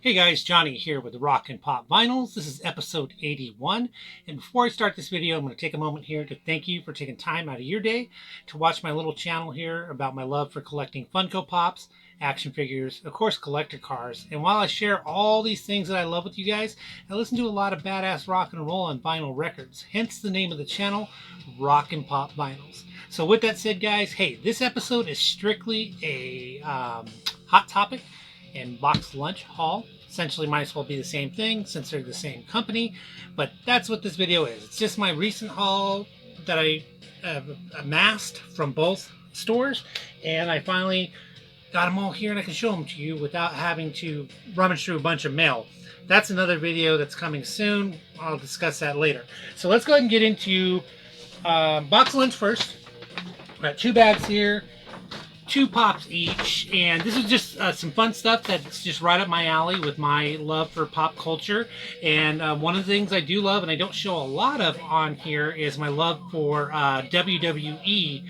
Hey guys, Johnny here with the Rock and Pop Vinyls. This is episode 81. And before I start this video, I'm going to take a moment here to thank you for taking time out of your day to watch my little channel here about my love for collecting Funko Pops, action figures, of course collector cars. And while I share all these things that I love with you guys, I listen to a lot of badass rock and roll on vinyl records. Hence the name of the channel, Rock and Pop Vinyls. So with that said guys, hey, this episode is strictly a hot topic and box lunch haul. Essentially might as well be the same thing since they're the same company, but that's what this video is. It's just my recent haul that I amassed from both stores, and I finally got them all here and I can show them to you without having to rummage through a bunch of mail. That's another video that's coming soon. I'll discuss that later. So let's go ahead and get into box lunch first. I've got 2 bags here. 2 pops each, and this is just some fun stuff that's just right up my alley with my love for pop culture. And one of the things I do love, and I don't show a lot of on here, is my love for WWE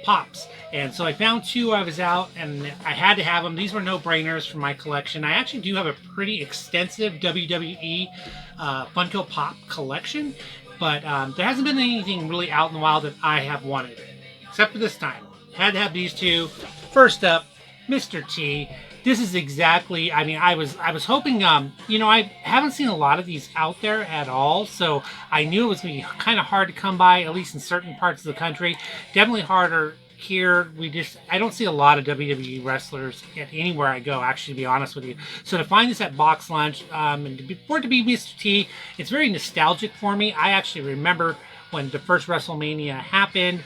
pops. And so I found 2 I was out, and I had to have them. These were no-brainers for my collection. I actually do have a pretty extensive WWE Funko Pop collection, but there hasn't been anything really out in the wild that I have wanted, except for this time. Had to have these 2. First up, Mr. T. This is exactly, I mean, I was hoping, you know, I haven't seen a lot of these out there at all, so I knew it was going to be kind of hard to come by, at least in certain parts of the country. Definitely harder here. I don't see a lot of WWE wrestlers anywhere I go, actually, to be honest with you. So to find this at Box Lunch, and for it to be Mr. T, it's very nostalgic for me. I actually remember when the first WrestleMania happened,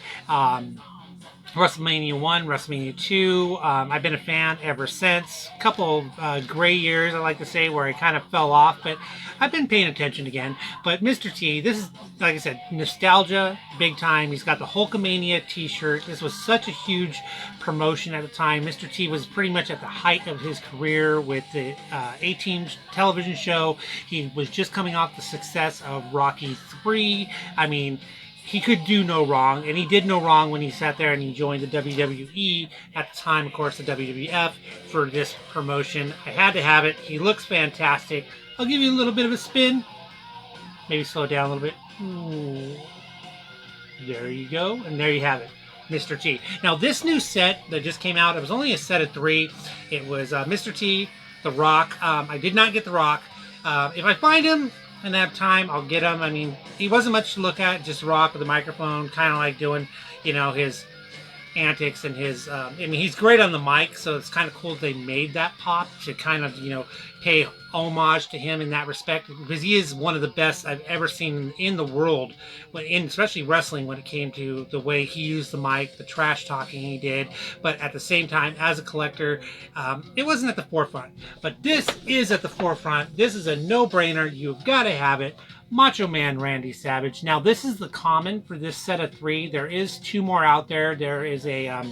WrestleMania 1, WrestleMania 2. I've been a fan ever since. A couple gray years, I like to say, where I kind of fell off, but I've been paying attention again. But Mr. T, this is, like I said, nostalgia big time. He's got the Hulkamania t-shirt. This was such a huge promotion at the time. Mr. T was pretty much at the height of his career with the A-Team television show. He was just coming off the success of Rocky 3. I mean, he could do no wrong, and he did no wrong when he sat there and he joined the WWE, at the time, of course, the WWF, for this promotion. I had to have it. He looks fantastic. I'll give you a little bit of a spin. Maybe slow it down a little bit. Ooh. There you go, and there you have it, Mr. T. Now, this new set that just came out, it was only a set of 3. It was Mr. T, The Rock. I did not get The Rock. If I find him and have time, I'll get him. I mean, he wasn't much to look at, just Rock with the microphone, kind of like doing, you know, his antics and his, I mean, he's great on the mic, so it's kind of cool they made that pop to kind of, you know, pay homage to him in that respect, because he is one of the best I've ever seen in the world, especially wrestling, when it came to the way he used the mic, the trash talking he did. But at the same time, as a collector, it wasn't at the forefront. But this is at the forefront. This is a no-brainer. You've got to have it. Macho Man Randy Savage. Now, this is the common for this set of 3. There is 2 more out there. There is a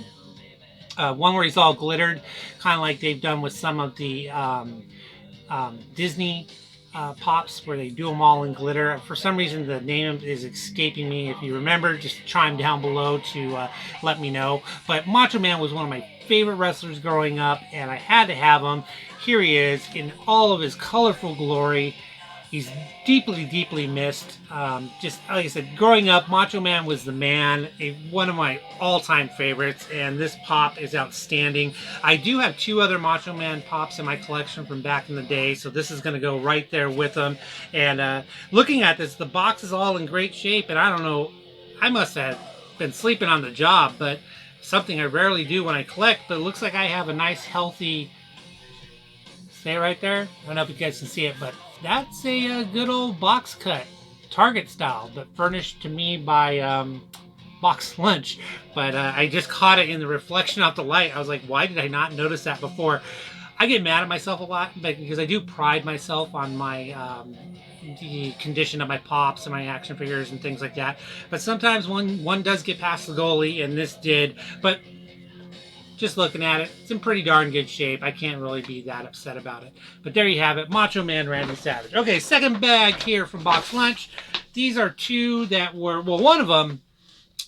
one where he's all glittered, kind of like they've done with some of the Disney pops, where they do them all in glitter. For some reason, the name is escaping me. If you remember, just chime down below to let me know. But Macho Man was one of my favorite wrestlers growing up, and I had to have him. Here he is in all of his colorful glory. He's deeply, deeply missed. Just like I said, growing up, Macho Man was the man, one of my all-time favorites, and this pop is outstanding. I do have 2 other Macho Man pops in my collection from back in the day, so this is going to go right there with them. And looking at this, the box is all in great shape, and I don't know, I must have been sleeping on the job, but something I rarely do when I collect, but it looks like I have a nice, healthy, stay right there. I don't know if you guys can see it, but That's a good old box cut, Target style, but furnished to me by Box Lunch. But I just caught it in the reflection off the light. I was like, why did I not notice that before? I get mad at myself a lot, but because I do pride myself on my the condition of my pops and my action figures and things like that. But sometimes one does get past the goalie, and this did. But just looking at it, it's in pretty darn good shape. I can't really be that upset about it. But there you have it, Macho Man Randy Savage. Okay, second bag here from Box Lunch. These are two that were, well, one of them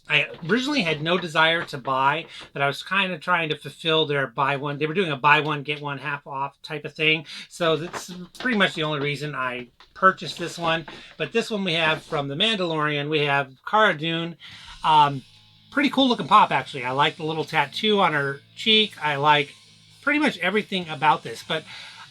I originally had no desire to buy, but I was kind of trying to fulfill their buy one. They were doing a buy one, get one half off type of thing. So that's pretty much the only reason I purchased this one. But this one we have from the Mandalorian. We have Cara Dune. Pretty cool looking pop, actually. I like the little tattoo on her cheek. I like pretty much everything about this. But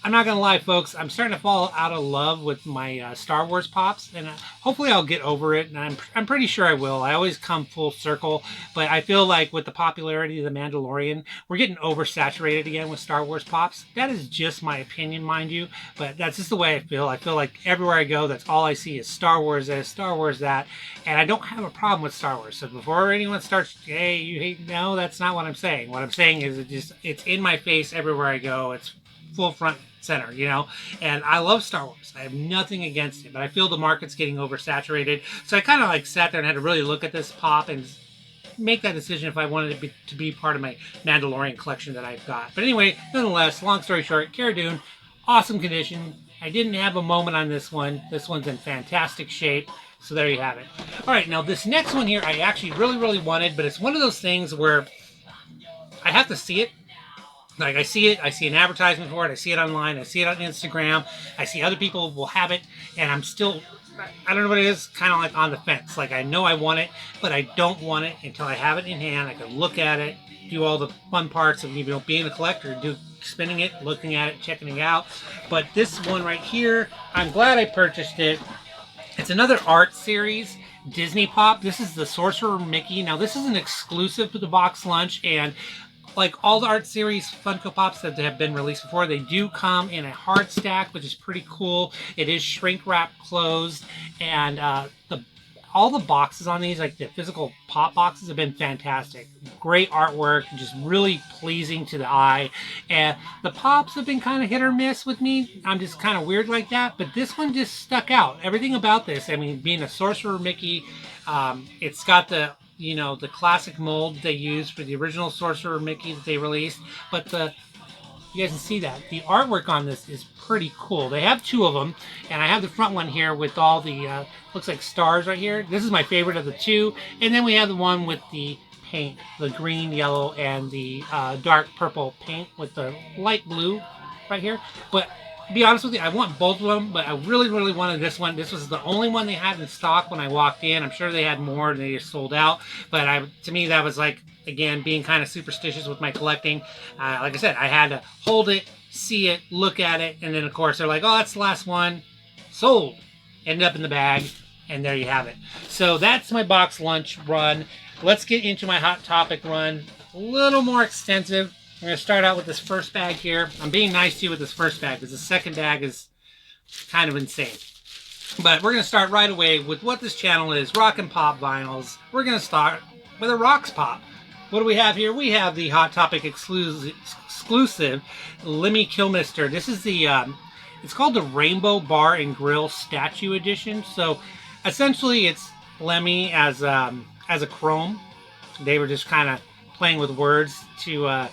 I'm not going to lie, folks. I'm starting to fall out of love with my Star Wars pops. And hopefully I'll get over it. And I'm pretty sure I will. I always come full circle. But I feel like with the popularity of The Mandalorian, we're getting oversaturated again with Star Wars pops. That is just my opinion, mind you. But that's just the way I feel. I feel like everywhere I go, that's all I see is Star Wars this, Star Wars that. And I don't have a problem with Star Wars. So before anyone starts, hey, you hate, no, that's not what I'm saying. What I'm saying is it's in my face everywhere I go. It's full front center, you know, and I love Star Wars. I have nothing against it, but I feel the market's getting oversaturated. So I kind of like sat there and had to really look at this pop and make that decision if I wanted it to be part of my Mandalorian collection that I've got. But anyway, nonetheless, long story short, Cara Dune, awesome condition. I didn't have a moment on this one. This one's in fantastic shape. So there you have it. All right, now this next one here, I actually really wanted, but it's one of those things where I have to see it. Like, I see it, I see an advertisement for it, I see it online, I see it on Instagram, I see other people will have it, and I'm still, I don't know what it is, kind of like on the fence. Like, I know I want it, but I don't want it until I have it in hand. I can look at it, do all the fun parts of, you know, being a collector, spinning it, looking at it, checking it out. But this one right here, I'm glad I purchased it. It's another art series, Disney Pop. This is the Sorcerer Mickey. Now, this is an exclusive to the Box Lunch, and like all the art series Funko Pops that have been released before, they do come in a hard stack, which is pretty cool. It is shrink wrap closed, and all the boxes on these, like the physical pop boxes, have been fantastic. Great artwork, just really pleasing to the eye. And the pops have been kind of hit or miss with me. I'm just kind of weird like that, but this one just stuck out. Everything about this, I mean, being a Sorcerer Mickey, it's got the, you know, the classic mold they used for the original Sorcerer Mickey that they released. But you guys can see that the artwork on this is pretty cool. They have two of them, and I have the front one here with all the looks like stars right here. This is my favorite of the two. And then we have the one with the paint, the green, yellow, and the dark purple paint with the light blue right here. But to be honest with you, I want both of them, but I really wanted this one. This was the only one they had in stock when I walked in. I'm sure they had more and they just sold out. But to me, that was like, again, being kind of superstitious with my collecting. Like I said, I had to hold it, see it, look at it, and then of course they're like, oh, that's the last one. Sold. Ended up in the bag, and there you have it. So that's my Box Lunch run. Let's get into my Hot Topic run. A little more extensive. We're going to start out with this first bag here. I'm being nice to you with this first bag because the second bag is kind of insane. But we're going to start right away with what this channel is, Rock and Pop Vinyls. We're going to start with a Rocks Pop. What do we have here? We have the Hot Topic exclusive Lemmy Kilmister. This is the, it's called the Rainbow Bar and Grill Statue Edition. So essentially it's Lemmy as a chrome. They were just kind of playing with words to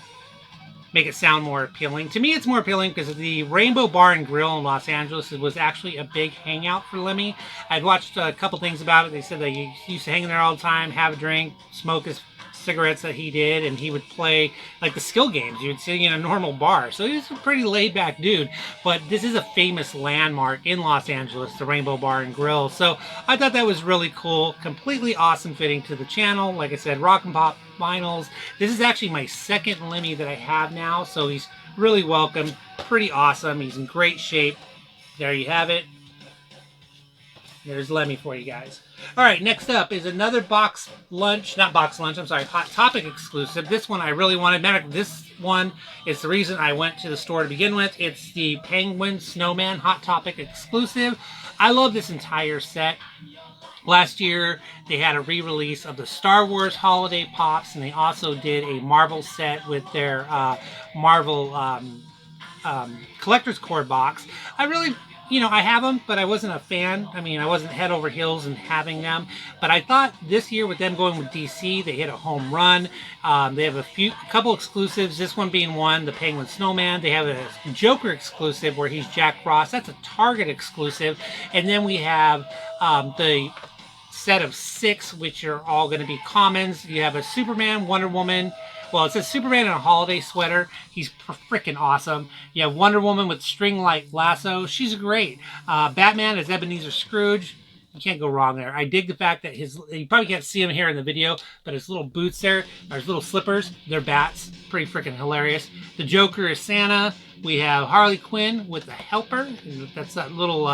make it sound more appealing. To me, it's more appealing because the Rainbow Bar and Grill in Los Angeles was actually a big hangout for Lemmy. I'd watched a couple things about it. They said that he used to hang there all the time, have a drink, smoke his cigarettes that he did, and he would play like the skill games you would see in a normal bar. So he was a pretty laid-back dude. But this is a famous landmark in Los Angeles, the Rainbow Bar and Grill. So I thought that was really cool. Completely awesome fitting to the channel. Like I said, Rock and Pop Vinyls. This is actually my second Lemmy that I have now, so he's really welcome. Pretty awesome. He's in great shape. There you have it. There's Lemmy for you guys. All right, next up is another box lunch, not box lunch, I'm sorry, Hot Topic exclusive. This one I really wanted. Matter of fact, this one is the reason I went to the store to begin with. It's the Penguin Snowman Hot Topic exclusive. I love this entire set. Last year, they had a re-release of the Star Wars Holiday Pops, and they also did a Marvel set with their Marvel Collector's Core box. I really, I have them, but I wasn't a fan. I mean, I wasn't head over heels in having them. But I thought this year with them going with DC, they hit a home run. They have a couple exclusives, this one being one, the Penguin Snowman. They have a Joker exclusive where he's Jack Frost. That's a Target exclusive. And then we have the set of 6, which are all going to be commons. You have a Superman, Wonder Woman. Well, it says Superman in a holiday sweater. He's freaking awesome. You have Wonder Woman with string-like lasso. She's great. Batman as Ebenezer Scrooge. You can't go wrong there. I dig the fact that you probably can't see him here in the video, but his little boots there, or his little slippers, they're bats. Pretty freaking hilarious. The Joker is Santa. We have Harley Quinn with the Helper. That's that little...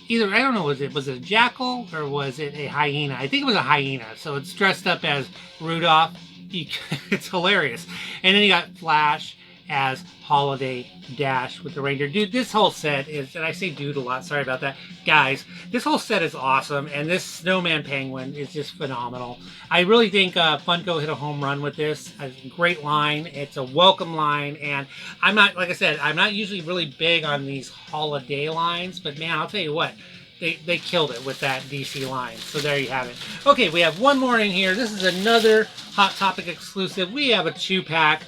either, I don't know, was it a jackal or was it a hyena? I think it was a hyena. So it's dressed up as Rudolph. It's hilarious. And then you got Flash as Holiday Dash with the reindeer. Dude, this whole set is, and I say dude a lot, sorry about that. Guys, this whole set is awesome, and this Snowman Penguin is just phenomenal. I really think Funko hit a home run with this. It's a great line. It's a welcome line, and I'm not, like I said, I'm not usually really big on these holiday lines, but man, I'll tell you what, they killed it with that DC line. So there you have it. Okay, we have one more in here. This is another Hot Topic exclusive. We have a 2-pack.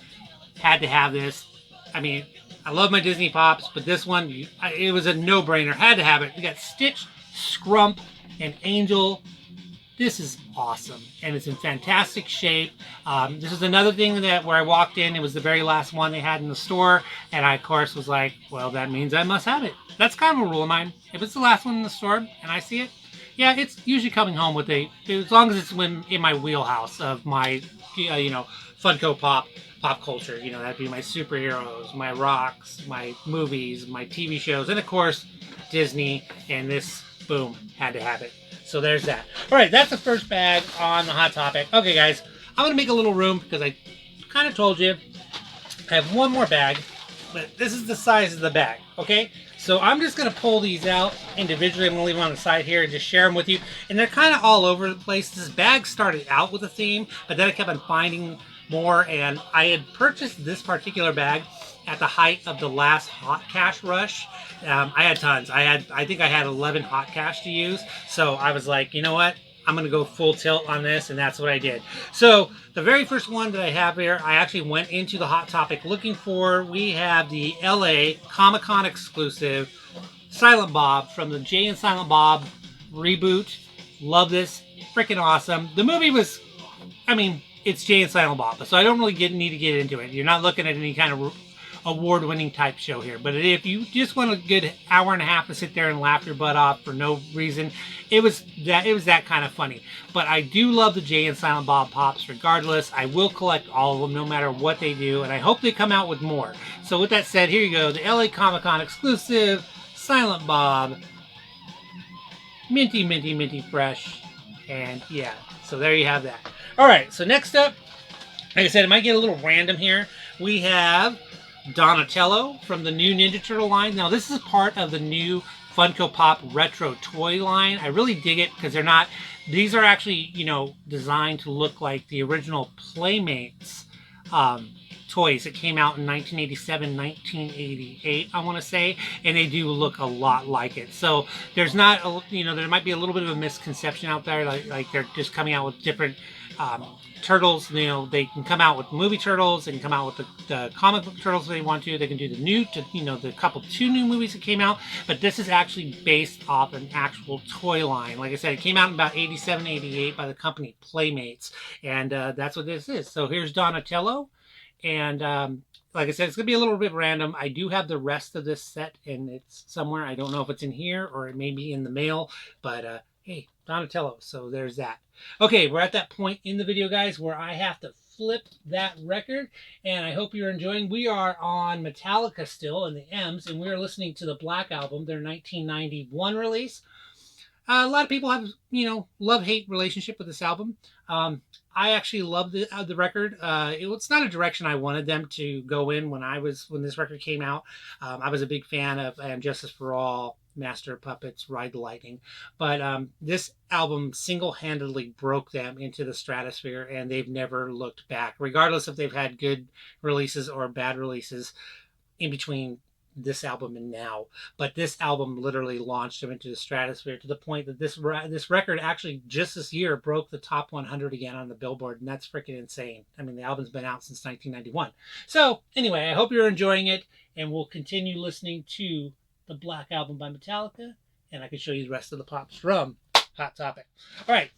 Had to have this. I mean, I love my Disney Pops, but this one, it was a no-brainer. Had to have it. We got Stitch, Scrump, and Angel. This is awesome, and it's in fantastic shape. This is another thing that where I walked in, it was the very last one they had in the store, and I, of course, was like, well, that means I must have it. That's kind of a rule of mine. If it's the last one in the store, and I see it, yeah, it's usually coming home with as long as it's in my wheelhouse of my, Funko Pop culture. That'd be my superheroes, my rocks, my movies, my TV shows, and of course, Disney, and this, boom, had to have it. So there's that. All right, that's the first bag on the Hot Topic. Okay, guys, I'm going to make a little room because I kind of told you I have one more bag, but this is the size of the bag, okay? So I'm just going to pull these out individually. I'm going to leave them on the side here and just share them with you. And they're kind of all over the place. This bag started out with a theme, but then I kept on finding more, and I had purchased this particular bag at the height of the last hot cash rush. I had tons. I think I had 11 hot cash to use. So I was like, you know what? I'm going to go full tilt on this, and that's what I did. So the very first one that I have here, I actually went into the Hot Topic looking for. We have the LA Comicon exclusive Silent Bob from the Jay and Silent Bob reboot. Love this. Freaking awesome. The movie was, it's Jay and Silent Bob, so I don't really need to get into it. You're not looking at any kind of award-winning type show here. But if you just want a good hour and a half to sit there and laugh your butt off for no reason, it was that kind of funny. But I do love the Jay and Silent Bob Pops regardless. I will collect all of them no matter what they do, and I hope they come out with more. So with that said, here you go. The LA Comic-Con exclusive Silent Bob. Minty, minty, minty fresh. And yeah, so there you have that. Alright, so next up, like I said, it might get a little random here. We have Donatello from the new Ninja Turtle line. Now, this is part of the new Funko Pop retro toy line. I really dig it because these are actually, designed to look like the original Playmates toys that came out in 1987, 1988, I want to say, and they do look a lot like it. So there's not, there might be a little bit of a misconception out there, like they're just coming out with different turtles. They can come out with movie turtles, they can come out with the comic book turtles if they want to. They can do the new, the two new movies that came out, but this is actually based off an actual toy line. Like I said, it came out in about 87, 88 by the company Playmates, and that's what this is. So here's Donatello. And like I said, it's going to be a little bit random. I do have the rest of this set, and it's somewhere. I don't know if it's in here or it may be in the mail. But, hey, Donatello. So there's that. Okay, we're at that point in the video, guys, where I have to flip that record, and I hope you're enjoying. We are on Metallica still in the M's, and we're listening to the Black Album, their 1991 release. A lot of people have, love-hate relationship with this album. I actually love the record. It's not a direction I wanted them to go in when this record came out. I was a big fan of And Justice for All, Master of Puppets, Ride the Lightning. But this album single-handedly broke them into the stratosphere, and they've never looked back, regardless if they've had good releases or bad releases in between this album and now. But this album literally launched them into the stratosphere, to the point that this record actually just this year broke the top 100 again on the Billboard, and that's freaking insane. I mean, the album's been out since 1991. So anyway, I hope you're enjoying it, and we'll continue listening to the Black Album by Metallica, and I can show you the rest of the pops from Hot Topic. All right,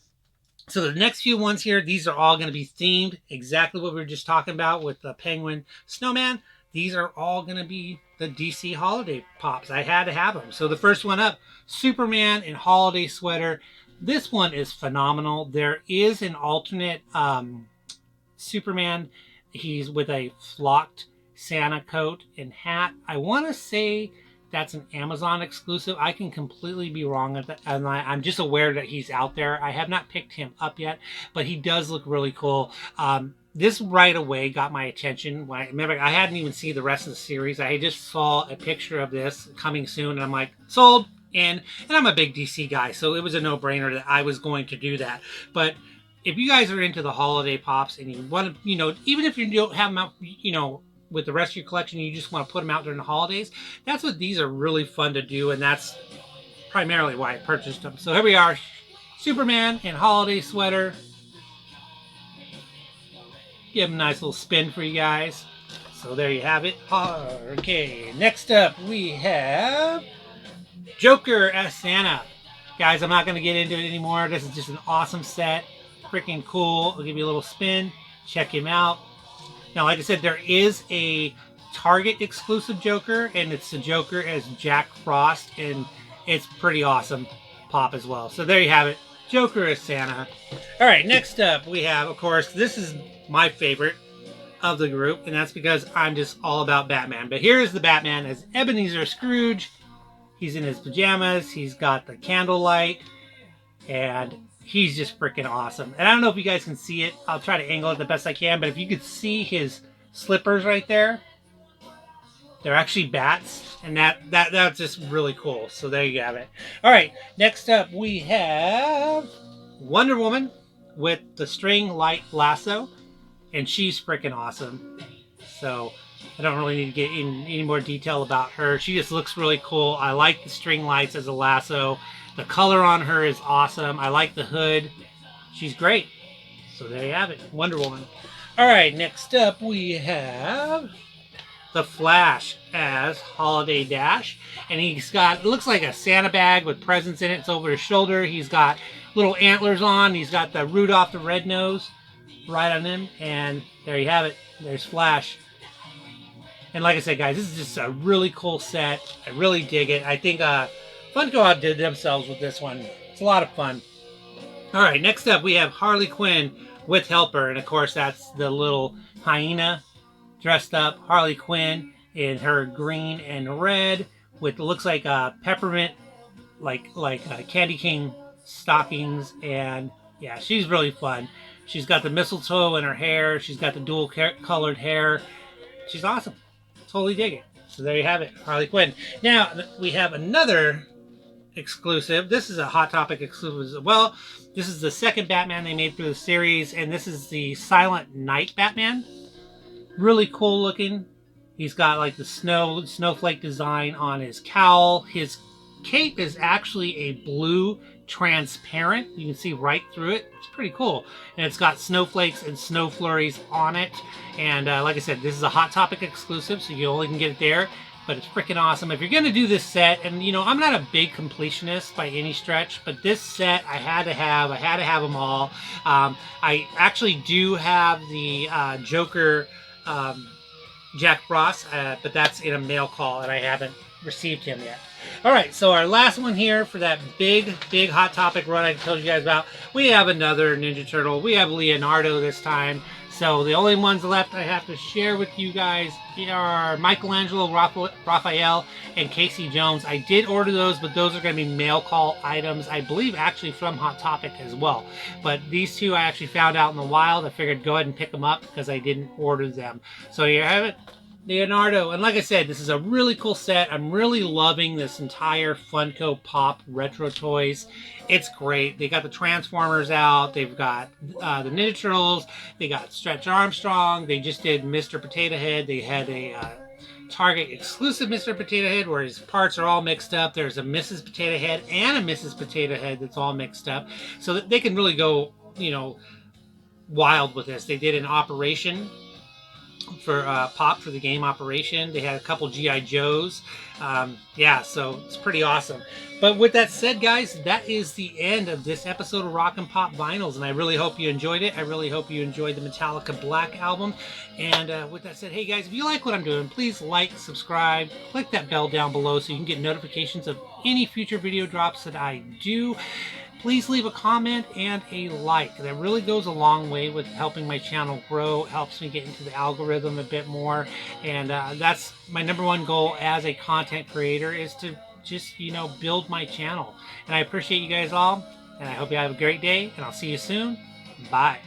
so the next few ones here, these are all going to be themed exactly what we were just talking about with the Penguin Snowman. These are all going to be the DC holiday pops. I had to have them. So the first one up, Superman in holiday sweater. This one is phenomenal. There is an alternate Superman. He's with a flocked Santa coat and hat. I want to say that's an Amazon exclusive. I can completely be wrong at that, and I'm just aware that he's out there. I have not picked him up yet, but he does look really cool. This right away got my attention. Remember, I hadn't even seen the rest of the series. I just saw a picture of this coming soon, and I'm like, sold. And I'm a big DC guy, so it was a no-brainer that I was going to do that. But if you guys are into the holiday pops and you want to, even if you don't have them out, with the rest of your collection, you just want to put them out during the holidays, that's what these are really fun to do, and that's primarily why I purchased them. So here we are, Superman in holiday sweater. Give him a nice little spin for you guys. So there you have it. Okay, next up we have Joker as Santa. Guys, I'm not going to get into it anymore. This is just an awesome set. Freaking cool. I'll give you a little spin. Check him out. Now, like I said, there is a Target exclusive Joker, and it's the Joker as Jack Frost, and it's pretty awesome pop as well. So there you have it. Joker as Santa. All right, next up we have, of course, this is my favorite of the group, and that's because I'm just all about Batman. But here's the Batman as Ebenezer Scrooge. He's in his pajamas. He's got the candlelight, and he's just freaking awesome. And I don't know if you guys can see it. I'll try to angle it the best I can, but if you could see his slippers right there, they're actually bats, and that's just really cool. So there you have it. All right, next up we have Wonder Woman with the string light lasso, and she's freaking awesome. So I don't really need to get in any more detail about her. She just looks really cool. I like the string lights as a lasso. The color on her is awesome. I like the hood. She's great. So there you have it, Wonder Woman. All right, next up we have the Flash as Holiday Dash, and he's got, it looks like a Santa bag with presents in it. It's over his shoulder. He's got little antlers on. He's got the Rudolph the Red-Nosed right on him, and there you have it. There's Flash. And like I said, guys, this is just a really cool set. I really dig it. I think Funko outdid themselves with this one. It's a lot of fun. All right, next up we have Harley Quinn with Helper, and of course that's the little hyena dressed up. Harley Quinn in her green and red with, looks like peppermint, like candy cane stockings, and yeah, she's really fun. She's got the mistletoe in her hair. She's got the dual colored hair. She's awesome. Totally dig it. So there you have it, Harley Quinn. Now we have another exclusive. This is a Hot Topic exclusive as well. This is the second Batman they made for the series, and this is the Silent Night Batman. Really cool looking. He's got like the snowflake design on his cowl. His cape is actually a blue transparent. You can see right through it. It's pretty cool. And it's got snowflakes and snow flurries on it. And like I said, this is a Hot Topic exclusive, so you only can get it there. But it's freaking awesome. If you're going to do this set, and I'm not a big completionist by any stretch, but this set I had to have them all. I actually do have the Joker Jack Frost, but that's in a mail call, and I haven't received him yet. All right, so our last one here for that big Hot Topic run I told you guys about, we have another Ninja Turtle. We have Leonardo this time. So the only ones left I have to share with you guys are Michelangelo, Raphael, and Casey Jones. I did order those, but those are going to be mail call items, I believe actually from Hot Topic as well. But these two I actually found out in the wild. I figured go ahead and pick them up because I didn't order them. So here you have it. Leonardo, and like I said, this is a really cool set. I'm really loving this entire Funko Pop retro toys. It's great. They got the Transformers out. They've got the Ninja Turtles. They got Stretch Armstrong. They just did Mr. Potato Head. They had a Target exclusive Mr. Potato Head where his parts are all mixed up. There's a Mrs. Potato Head and a Mrs. Potato Head that's all mixed up. So that they can really go, you know, wild with this. They did an Operation for Pop for the game Operation. They had a couple G.I. Joes. Yeah, so it's pretty awesome. But with that said, guys, that is the end of this episode of Rock and Pop Vinyls, and I really hope you enjoyed it. I really hope you enjoyed the Metallica Black album. And with that said, hey guys, if you like what I'm doing, please like, subscribe, click that bell down below so you can get notifications of any future video drops that I do. Please leave a comment and a like. That really goes a long way with helping my channel grow. It helps me get into the algorithm a bit more. And that's my #1 goal as a content creator, is to just, you know, build my channel. And I appreciate you guys all. And I hope you have a great day. And I'll see you soon. Bye.